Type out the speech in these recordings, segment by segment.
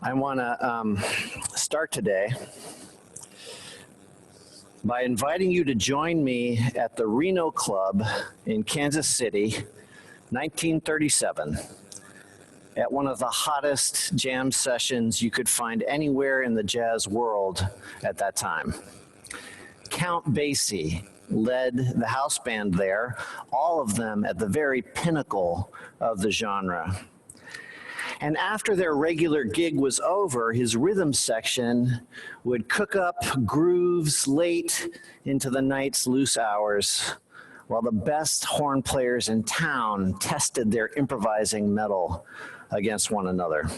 I want to start today by inviting you to join me at the Reno Club in Kansas City, 1937, at one of the hottest jam sessions you could find anywhere in the jazz world at that time. Count Basie led the house band there, all of them at the very pinnacle of the genre. And after their regular gig was over, his rhythm section would cook up grooves late into the night's loose hours, while the best horn players in town tested their improvising mettle against one another.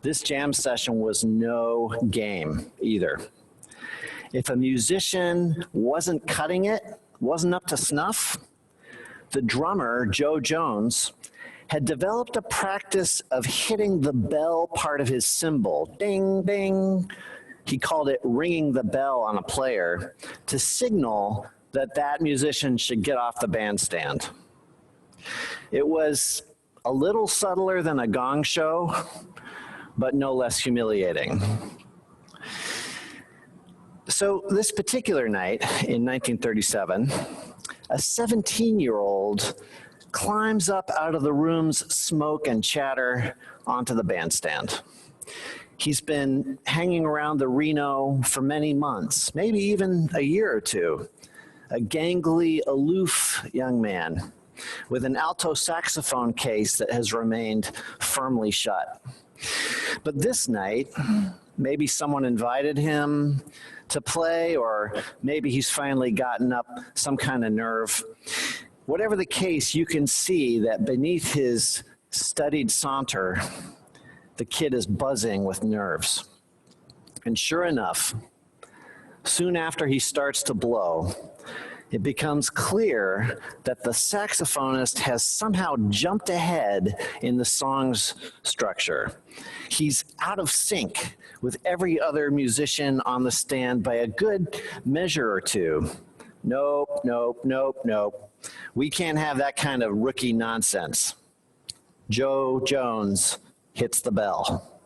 This jam session was no game either. If a musician wasn't cutting it, wasn't up to snuff, the drummer, Joe Jones, had developed a practice of hitting the bell part of his cymbal, ding, ding. He called it ringing the bell on a player to signal that that musician should get off the bandstand. It was a little subtler than a gong show, but no less humiliating. So this particular night in 1937, a 17-year-old climbs up out of the room's smoke and chatter onto the bandstand. He's been hanging around the Reno for many months, maybe even a year or two. A gangly, aloof young man with an alto saxophone case that has remained firmly shut. But this night, maybe someone invited him to play, or maybe he's finally gotten up some kind of nerve. Whatever the case, you can see that beneath his studied saunter, the kid is buzzing with nerves. And sure enough, soon after he starts to blow, it becomes clear that the saxophonist has somehow jumped ahead in the song's structure. He's out of sync with every other musician on the stand by a good measure or two. Nope, nope, nope, nope. We can't have that kind of rookie nonsense. Joe Jones hits the bell.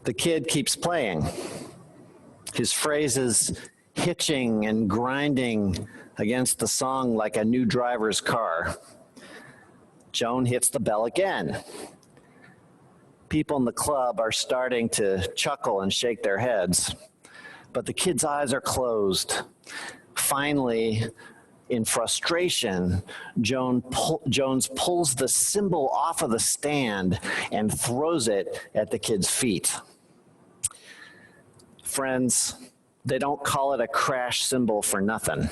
The kid keeps playing. His phrases hitching and grinding against the song like a new driver's car. Joan hits the bell again. People in the club are starting to chuckle and shake their heads, but the kid's eyes are closed. Finally, in frustration, Jones pulls the cymbal off of the stand and throws it at the kid's feet. Friends, they don't call it a crash cymbal for nothing.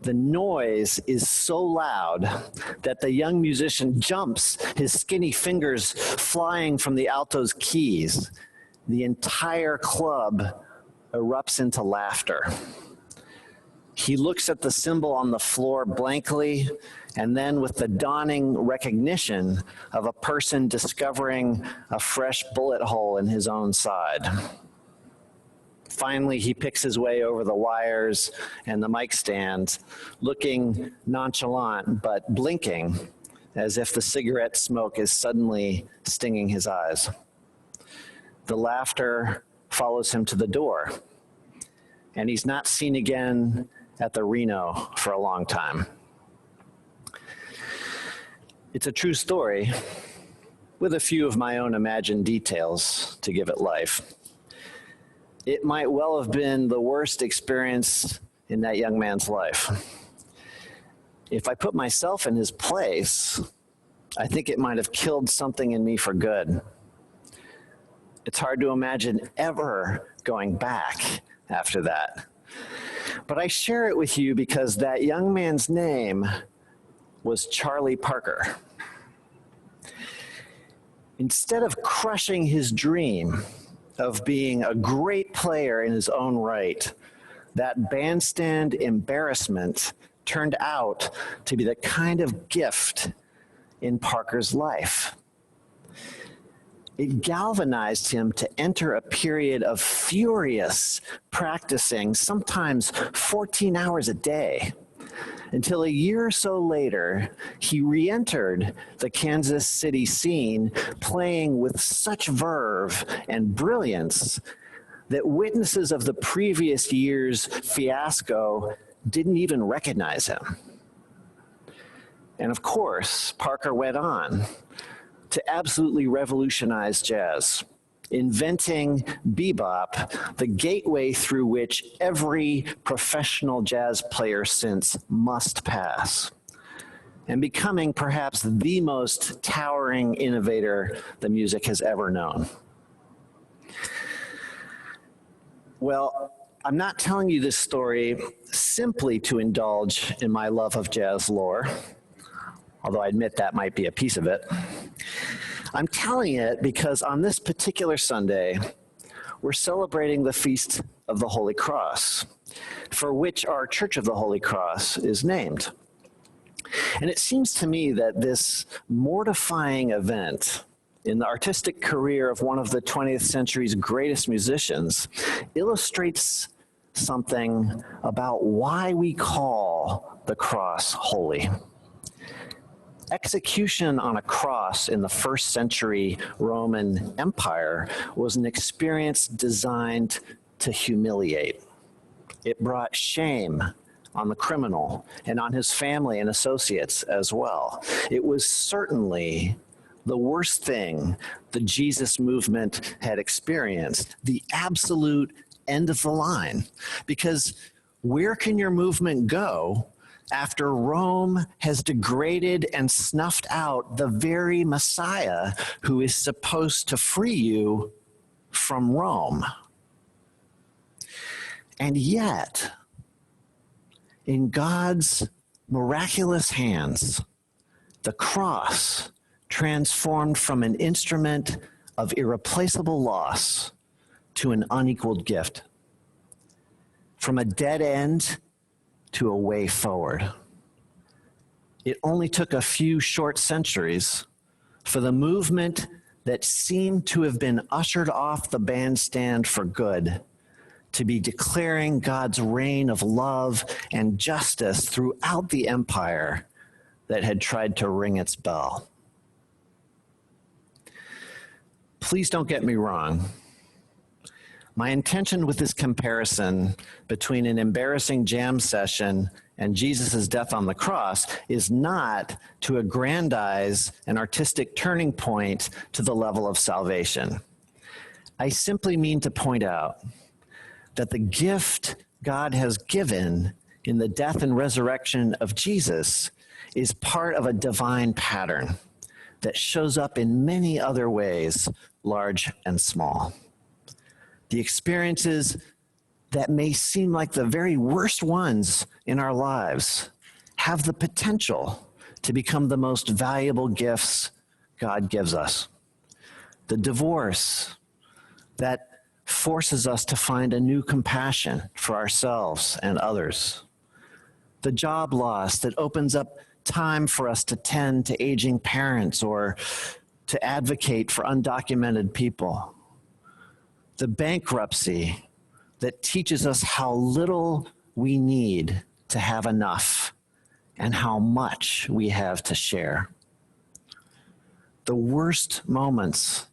The noise is so loud that the young musician jumps, his skinny fingers flying from the alto's keys. The entire club erupts into laughter. He looks at the cymbal on the floor blankly, and then with the dawning recognition of a person discovering a fresh bullet hole in his own side. Finally, he picks his way over the wires and the mic stand, looking nonchalant but blinking as if the cigarette smoke is suddenly stinging his eyes. The laughter follows him to the door, and he's not seen again at the Reno for a long time. It's a true story with a few of my own imagined details to give it life. It might well have been the worst experience in that young man's life. If I put myself in his place, I think it might have killed something in me for good. It's hard to imagine ever going back after that. But I share it with you because that young man's name was Charlie Parker. Instead of crushing his dream of being a great player in his own right, that bandstand embarrassment turned out to be the kind of gift in Parker's life. It galvanized him to enter a period of furious practicing, sometimes 14 hours a day, until a year or so later, he re-entered the Kansas City scene, playing with such verve and brilliance that witnesses of the previous year's fiasco didn't even recognize him. And of course, Parker went on to absolutely revolutionize jazz, inventing bebop, the gateway through which every professional jazz player since must pass, and becoming perhaps the most towering innovator the music has ever known. Well, I'm not telling you this story simply to indulge in my love of jazz lore, although I admit that might be a piece of it. I'm telling it because on this particular Sunday, we're celebrating the Feast of the Holy Cross, for which our Church of the Holy Cross is named. And it seems to me that this mortifying event in the artistic career of one of the 20th century's greatest musicians illustrates something about why we call the cross holy. Execution on a cross in the first century Roman Empire was an experience designed to humiliate. It brought shame on the criminal and on his family and associates as well. It was certainly the worst thing the Jesus movement had experienced, the absolute end of the line. Because where can your movement go after Rome has degraded and snuffed out the very Messiah who is supposed to free you from Rome? And yet, in God's miraculous hands, the cross transformed from an instrument of irreplaceable loss to an unequaled gift, from a dead end to a way forward. It only took a few short centuries for the movement that seemed to have been ushered off the bandstand for good to be declaring God's reign of love and justice throughout the empire that had tried to ring its bell. Please don't get me wrong. My intention with this comparison between an embarrassing jam session and Jesus' death on the cross is not to aggrandize an artistic turning point to the level of salvation. I simply mean to point out that the gift God has given in the death and resurrection of Jesus is part of a divine pattern that shows up in many other ways, large and small. The experiences that may seem like the very worst ones in our lives have the potential to become the most valuable gifts God gives us. The divorce that forces us to find a new compassion for ourselves and others. The job loss that opens up time for us to tend to aging parents or to advocate for undocumented people. The bankruptcy that teaches us how little we need to have enough and how much we have to share. The worst moments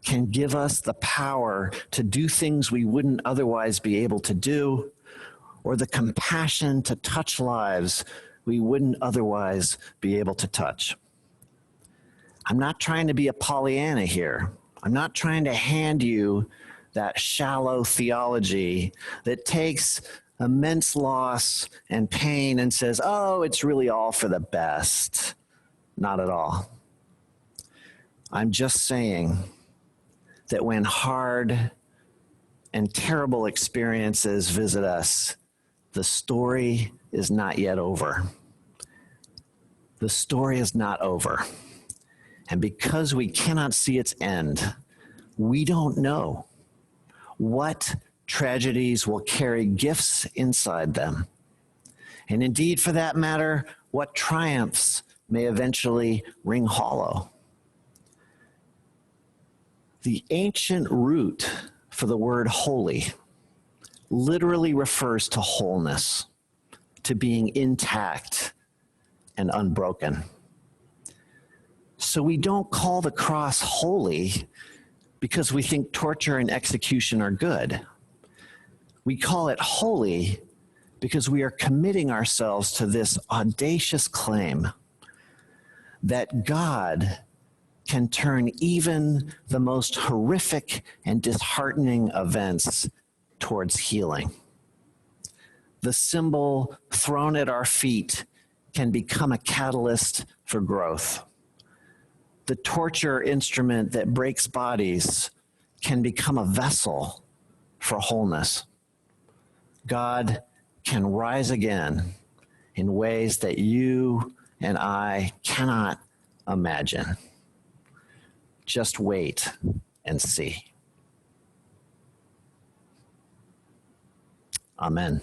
can give us the power to do things we wouldn't otherwise be able to do, or the compassion to touch lives we wouldn't otherwise be able to touch. I'm not trying to be a Pollyanna here. I'm not trying to hand you that shallow theology that takes immense loss and pain and says, oh, it's really all for the best. Not at all. I'm just saying that when hard and terrible experiences visit us, the story is not yet over. The story is not over. And because we cannot see its end, we don't know what tragedies will carry gifts inside them. And indeed, for that matter, what triumphs may eventually ring hollow. The ancient root for the word holy literally refers to wholeness, to being intact and unbroken. So we don't call the cross holy because we think torture and execution are good. We call it holy because we are committing ourselves to this audacious claim that God can turn even the most horrific and disheartening events towards healing. The symbol thrown at our feet can become a catalyst for growth. The torture instrument that breaks bodies can become a vessel for wholeness. God can rise again in ways that you and I cannot imagine. Just wait and see. Amen.